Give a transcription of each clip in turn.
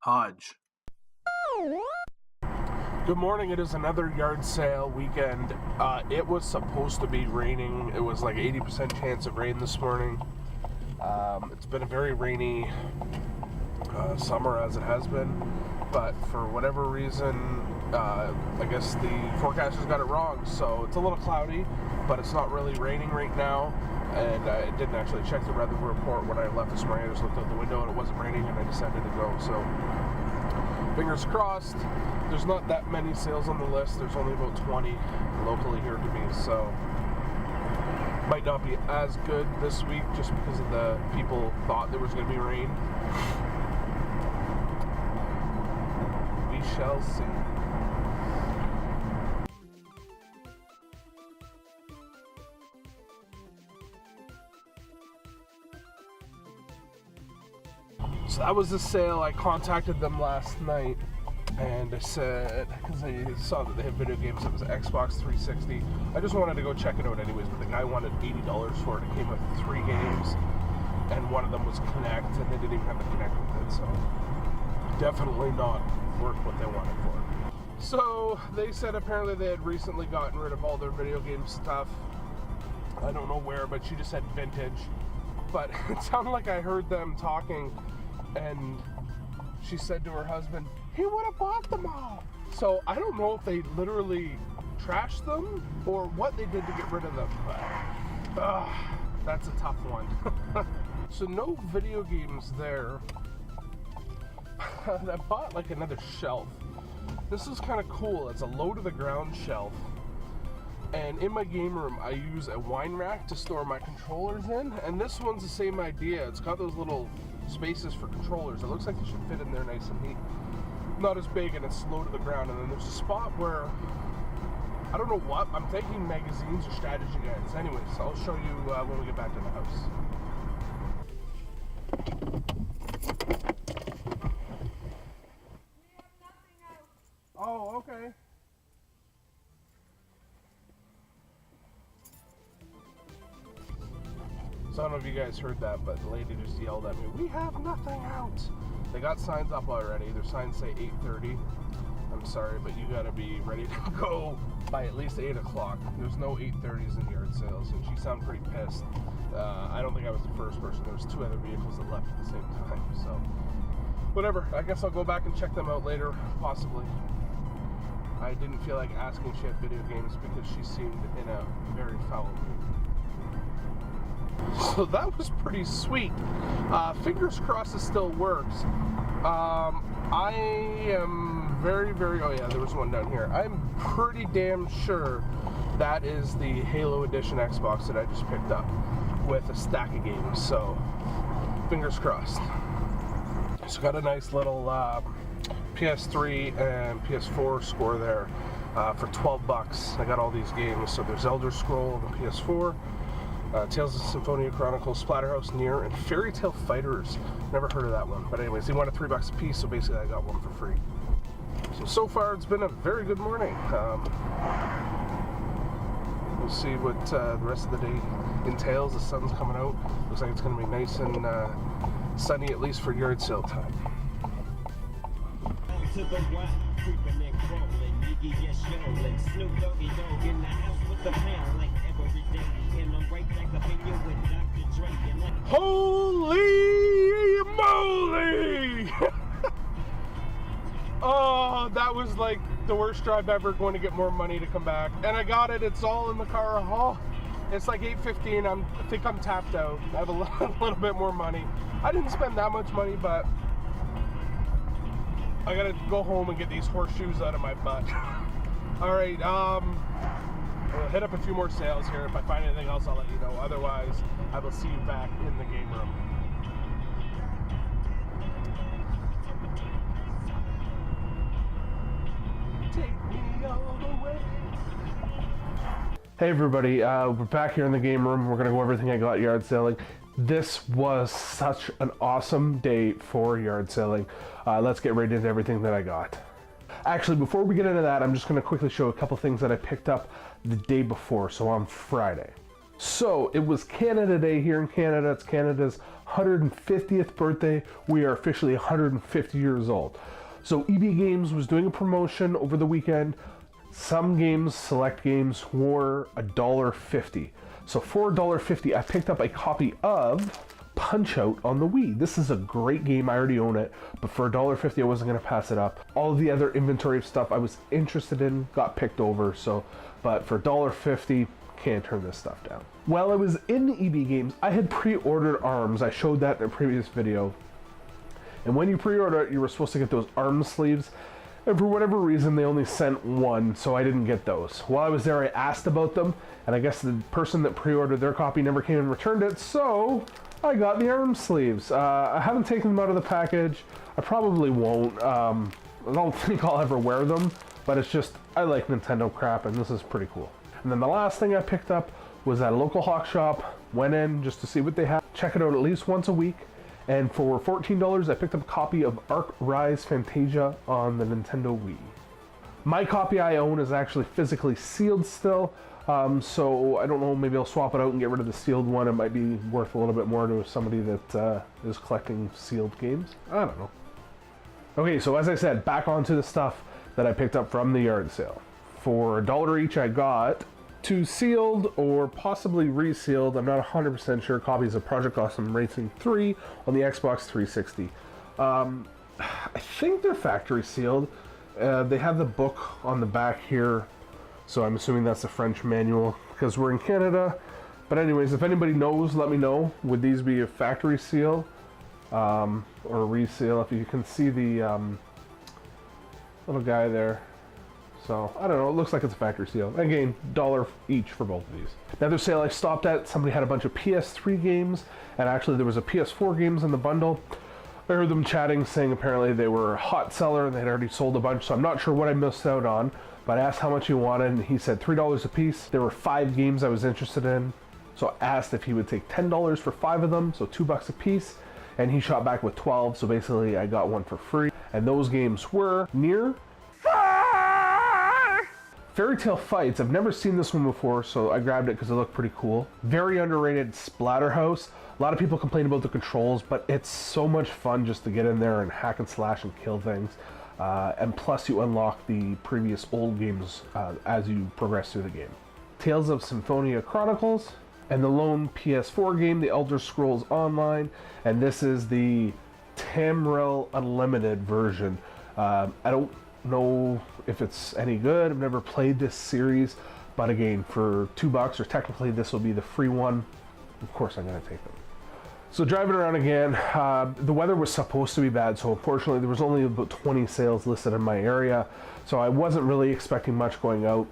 Hodge. Good morning. It is another yard sale weekend. It was supposed to be raining. It was like 80% chance of rain this morning. It's been a very rainy summer as it has been, but for whatever reason, I guess the forecasters got it wrong. So it's a little cloudy, but it's not really raining right now. And I didn't actually check the weather report when I left this morning. I just looked out the window and it wasn't raining, and I decided to go. So fingers crossed. There's not that many sales on the list. There's only about 20 locally here to me, so might not be as good this week just because of the people thought there was going to be rain. We shall see. So that was the sale. I contacted them last night and I said, because I saw that they have video games, it was Xbox 360. I just wanted to go check it out anyways, but the guy wanted $80 for it. It came with 3 games and one of them was Kinect, and they didn't even have the Kinect with it, so definitely not worth what they wanted for it. So they said apparently they had recently gotten rid of all their video game stuff. I don't know where, but she just said vintage. But it sounded like I heard them talking, and she said to her husband, he would have bought them all. So I don't know if they literally trashed them or what they did to get rid of them, but that's a tough one. So no video games there. I bought like another shelf. This is kind of cool. It's a low to the ground shelf. And in my game room, I use a wine rack to store my controllers in. And this one's the same idea. It's got those little spaces for controllers. It looks like they should fit in there nice and neat. Not as big, and it's low to the ground. And then there's a spot where, I don't know what, I'm thinking magazines or strategy guides. Anyways, I'll show you when we get back to the house. Oh, okay. So I don't know if you guys heard that, but the lady just yelled at me, we have nothing out. They got signs up already. Their signs say 8:30. I'm sorry, but you gotta be ready to go by at least 8 o'clock. There's no 8:30s in yard sales, and she sounded pretty pissed. I don't think I was the first person. There was 2 other vehicles that left at the same time, so whatever. I guess I'll go back and check them out later, possibly. I didn't feel like asking she had video games because she seemed in a very foul mood. So that was pretty sweet. Fingers crossed it still works. I am very, oh yeah, there was one down here. I'm pretty damn sure that is the Halo Edition Xbox that I just picked up with a stack of games, so fingers crossed. It's got a nice little PS3 and PS4 score there for 12 bucks. I got all these games. So there's Elder Scroll on the PS4, Tales of Symphonia Chronicles, Splatterhouse, Nier, and Fairy Tale Fighters. Never heard of that one. But anyways, he wanted $3 a piece, so basically I got one for free. So far it's been a very good morning. We'll see what the rest of the day entails. The sun's coming out. Looks like it's going to be nice and sunny, at least for yard sale time. To the wild, creeping and crawling, Iggy yes yodeling, Snoop Doggy Dogg in the house with the pound like every day, and I'm right back up in you with Dr. Dre and like holy moly! Oh, that was like the worst drive ever, going to get more money to come back, and I got it. It's all in the car. Oh, it's like 8:15. I think I'm tapped out. I have a little bit more money. I didn't spend that much money, but I gotta go home and get these horseshoes out of my butt. Alright, we'll hit up a few more sales here. If I find anything else, I'll let you know. Otherwise, I will see you back in the game room. Take me all the way. Hey everybody, we're back here in the game room. We're gonna go over everything I got yard selling. This was such an awesome day for yard selling. Let's get right into everything that I got. Actually, before we get into that, I'm just going to quickly show a couple things that I picked up the day before, so on Friday. So it was Canada Day here in Canada. It's Canada's 150th birthday. We are officially 150 years old. So EB Games was doing a promotion over the weekend. Some games, select games, were $1.50. So for $1.50, I picked up a copy of Punch-Out on the Wii. This is a great game. I already own it, but for $1.50, I wasn't going to pass it up. All of the other inventory of stuff I was interested in got picked over. So, but for $1.50, can't turn this stuff down. While I was in EB Games, I had pre-ordered ARMS. I showed that in a previous video. And when you pre-order it, you were supposed to get those ARM sleeves. And for whatever reason, they only sent one, so I didn't get those. While I was there, I asked about them, and I guess the person that pre-ordered their copy never came and returned it, so I got the ARM sleeves. I haven't taken them out of the package. I probably won't. I don't think I'll ever wear them, but it's just, I like Nintendo crap, and this is pretty cool. And then the last thing I picked up was at a local hawk shop. Went in just to see what they have. Check it out at least once a week. And for $14, I picked up a copy of Arc Rise Fantasia on the Nintendo Wii. My copy I own is actually physically sealed still, so I don't know, maybe I'll swap it out and get rid of the sealed one. It might be worth a little bit more to somebody that is collecting sealed games. I don't know. Okay, so as I said, back onto the stuff that I picked up from the yard sale. For $1 each, I got 2 sealed or possibly resealed, I'm not 100% sure, copies of Project Awesome Racing 3 on the Xbox 360. I think they're factory sealed. They have the book on the back here, so I'm assuming that's the French manual because we're in Canada. But anyways, if anybody knows, let me know. Would these be a factory seal or a reseal? If you can see the little guy there. So, I don't know, it looks like it's a factory seal. Again, $1 each for both of these. Another sale I stopped at, somebody had a bunch of PS3 games, and actually there was a PS4 games in the bundle. I heard them chatting, saying apparently they were a hot seller and they'd already sold a bunch, so I'm not sure what I missed out on, but I asked how much he wanted, and he said $3 a piece. There were 5 games I was interested in, so I asked if he would take $10 for 5 of them, so $2 a piece, and he shot back with 12, so basically I got one for free. And those games were Nier, Fairy Tale Fights. I've never seen this one before, so I grabbed it because it looked pretty cool. Very underrated Splatterhouse. A lot of people complain about the controls, but it's so much fun just to get in there and hack and slash and kill things. And plus you unlock the previous old games as you progress through the game. Tales of Symphonia Chronicles, and the lone PS4 game, The Elder Scrolls Online, and this is the Tamriel Unlimited version. I don't know if it's any good. I've never played this series, but again, for $2, or technically this will be the free one, of course I'm going to take them. So driving around again, the weather was supposed to be bad, so unfortunately there was only about 20 sales listed in my area, so I wasn't really expecting much going out.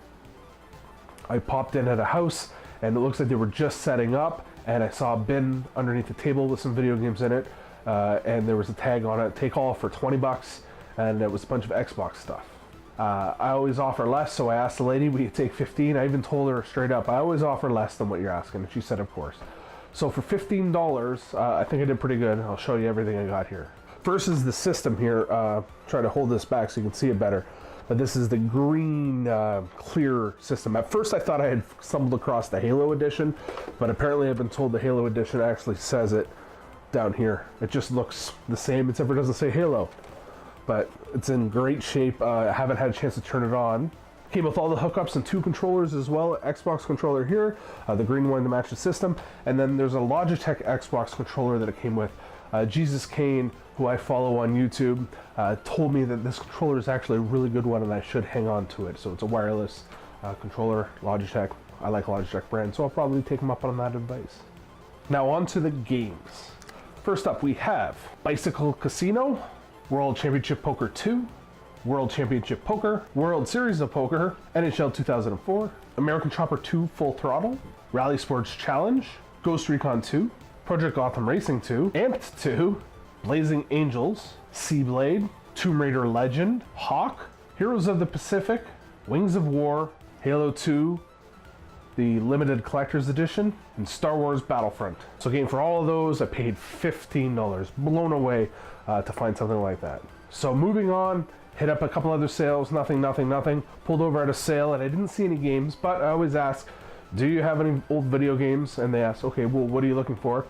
I popped in at a house and it looks like they were just setting up, and I saw a bin underneath the table with some video games in it, and there was a tag on it, take all for $20, and it was a bunch of Xbox stuff. I always offer less, so I asked the lady, will you take 15? I even told her straight up, I always offer less than what you're asking, and she said of course. So for $15, I think I did pretty good. I'll show you everything I got here. First is the system here. Try to hold this back so you can see it better. But this is the green clear system. At first I thought I had stumbled across the Halo edition, but apparently I've been told the Halo edition actually says it down here. It just looks the same, except for it doesn't say Halo. But it's in great shape. I haven't had a chance to turn it on. Came with all the hookups and 2 controllers as well. Xbox controller here, the green one to match the system, and then there's a Logitech Xbox controller that it came with. Jesus Kane, who I follow on YouTube, told me that this controller is actually a really good one and I should hang on to it. So it's a wireless controller, Logitech. I like Logitech brand, so I'll probably take them up on that advice. Now on to the games. First up we have Bicycle Casino, World Championship Poker 2, World Championship Poker, World Series of Poker, NHL 2004, American Chopper 2 Full Throttle, Rally Sports Challenge, Ghost Recon 2, Project Gotham Racing 2, Amped 2, Blazing Angels, Seablade, Tomb Raider Legend, Hawk, Heroes of the Pacific, Wings of War, Halo 2, the Limited Collector's Edition, and Star Wars Battlefront. So again, for all of those, I paid $15. Blown away to find something like that. So moving on, hit up a couple other sales, nothing. Pulled over at a sale and I didn't see any games, but I always ask, do you have any old video games? And they asked, okay, well, what are you looking for?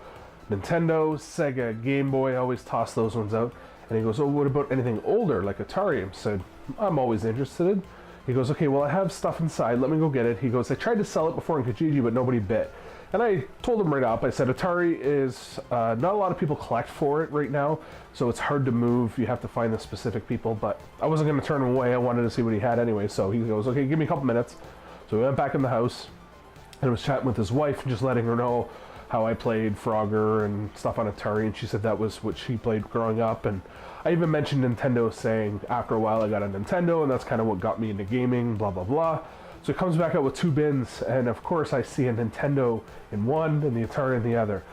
Nintendo, Sega, Game Boy, I always toss those ones out. And he goes, oh, what about anything older, like Atari? I said, I'm always interested. He goes, okay, well, I have stuff inside, let me go get it. He goes, I tried to sell it before in Kijiji, but nobody bit. And I told him right up, I said, Atari is, not a lot of people collect for it right now, so it's hard to move, you have to find the specific people, but I wasn't going to turn him away, I wanted to see what he had anyway, so he goes, okay, give me a couple minutes. So we went back in the house, and was chatting with his wife, just letting her know how I played Frogger and stuff on Atari, and she said that was what she played growing up. And I even mentioned Nintendo, saying after a while I got a Nintendo, and that's kind of what got me into gaming, blah blah blah. So it comes back out with 2 bins, and of course I see a Nintendo in one and the Atari in the other.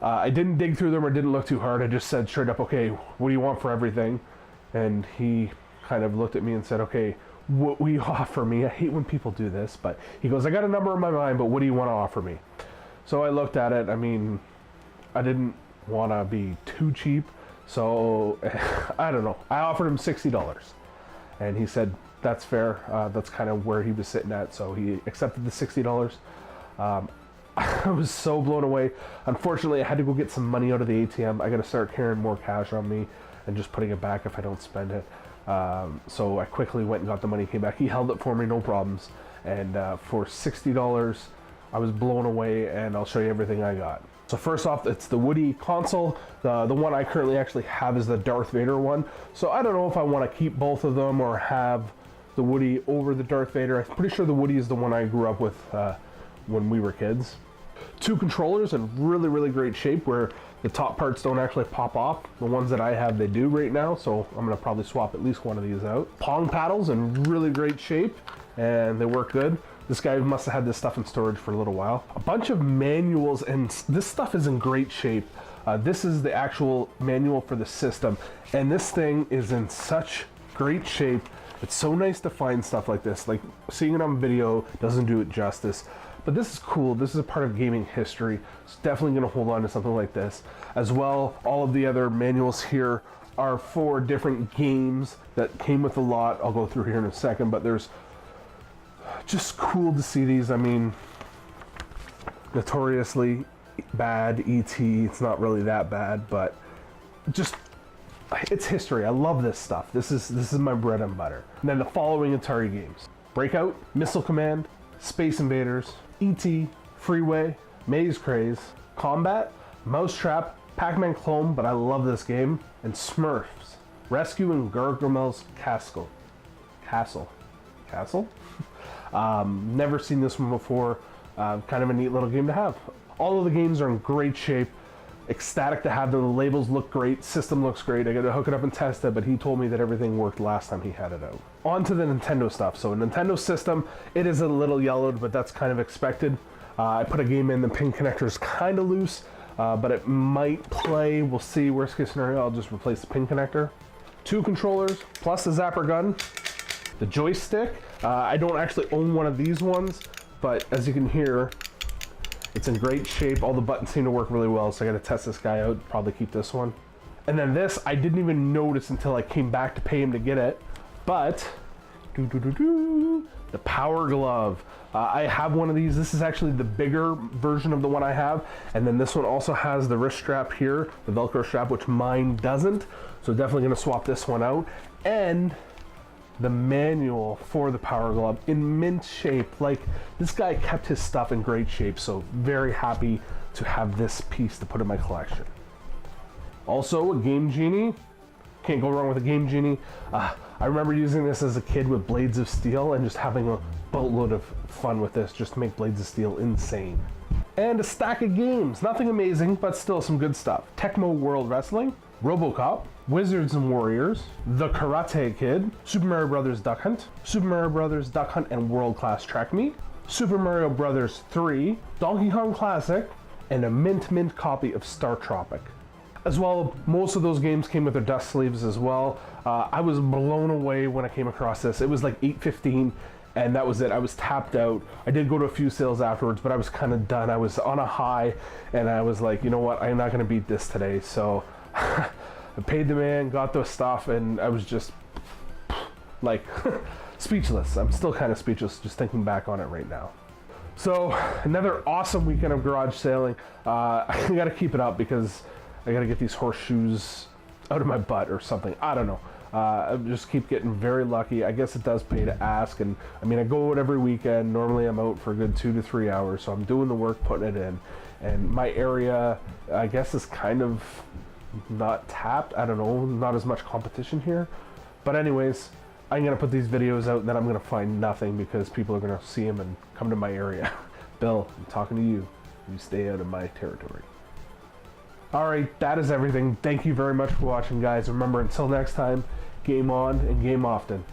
I didn't dig through them or didn't look too hard, I just said straight up, okay, what do you want for everything? And he kind of looked at me and said, okay, what will you offer me? I hate when people do this, but he goes, I got a number in my mind, but what do you want to offer me? So I looked at it, I mean, I didn't want to be too cheap, so I don't know. I offered him $60, and he said, that's fair. That's kind of where he was sitting at, so he accepted the $60. I was so blown away. Unfortunately, I had to go get some money out of the ATM. I got to start carrying more cash on me and just putting it back if I don't spend it. So I quickly went and got the money, came back. He held it for me, no problems. And for $60, I was blown away, and I'll show you everything I got. So first off, it's the Woody console. The one I currently actually have is the Darth Vader one. So I don't know if I want to keep both of them or have the Woody over the Darth Vader. I'm pretty sure the Woody is the one I grew up with when we were kids. 2 controllers in really, really great shape where the top parts don't actually pop off. The ones that I have, they do right now, so I'm going to probably swap at least one of these out. Pong paddles in really great shape, and they work good. This guy must have had this stuff in storage for a little while. A bunch of manuals, and this stuff is in great shape. This is the actual manual for the system, and this thing is in such great shape. It's so nice to find stuff like this. Like, seeing it on video doesn't do it justice. But this is cool. This is a part of gaming history. It's definitely going to hold on to something like this. As well, all of the other manuals here are for different games that came with a lot. I'll go through here in a second, but there's just cool to see these. I mean, notoriously bad E.T. It's not really that bad, but just, it's history. I love this stuff. This is my bread and butter. And then the following Atari games: Breakout, Missile Command, Space Invaders, E.T., Freeway, Maze Craze, Combat, Mousetrap, Pac-Man Clone, but I love this game, and Smurfs, Rescue and Gargamel's Castle. Never seen this one before. Kind of a neat little game to have. All of the games are in great shape. Ecstatic to have them. The labels look great. System looks great. I got to hook it up and test it, but he told me that everything worked last time he had it out. On to the Nintendo stuff. So a Nintendo system, it is a little yellowed, but that's kind of expected. I put a game in, the pin connector is kind of loose, but it might play. We'll see. Worst case scenario, I'll just replace the pin connector. 2 controllers, plus the zapper gun. The joystick, I don't actually own one of these ones, but as you can hear, it's in great shape. All the buttons seem to work really well, so I gotta test this guy out, probably keep this one. And then this, I didn't even notice until I came back to pay him to get it, but the Power Glove. I have one of these. This is actually the bigger version of the one I have, and then this one also has the wrist strap here, the Velcro strap, which mine doesn't, so definitely gonna swap this one out. And the manual for the Power Glove in mint shape. Like, this guy kept his stuff in great shape, so very happy to have this piece to put in my collection. Also, a Game Genie. Can't go wrong with a Game Genie. I remember using this as a kid with Blades of Steel and just having a boatload of fun with this, just to make Blades of Steel insane. And a stack of games. Nothing amazing, but still some good stuff. Tecmo World Wrestling, RoboCop, Wizards and Warriors, The Karate Kid, Super Mario Bros. Duck Hunt, Super Mario Bros. Duck Hunt and World Class Track Meet, Super Mario Bros. 3, Donkey Kong Classic, and a mint copy of Star Tropic. As well, most of those games came with their dust sleeves as well. I was blown away when I came across this. It was like $8.15, and that was it. I was tapped out. I did go to a few sales afterwards, but I was kind of done. I was on a high, and I was like, you know what, I'm not gonna beat this today. So I paid the man, got the stuff, and I was just like speechless. I'm still kind of speechless just thinking back on it right now. So another awesome weekend of garage sailing. I gotta keep it up because I gotta get these horseshoes out of my butt or something. I don't know. I just keep getting very lucky. I guess it does pay to ask. And I mean, I go out every weekend. Normally I'm out for a good 2 to 3 hours. So I'm doing the work, putting it in. And my area, I guess, is kind of not tapped. I don't know, not as much competition here. But anyways, I'm gonna put these videos out and then I'm gonna find nothing because people are gonna see them and come to my area. Bill, I'm talking to you. You stay out of my territory. Alright, that is everything. Thank you very much for watching, guys. Remember, until next time, game on and game often.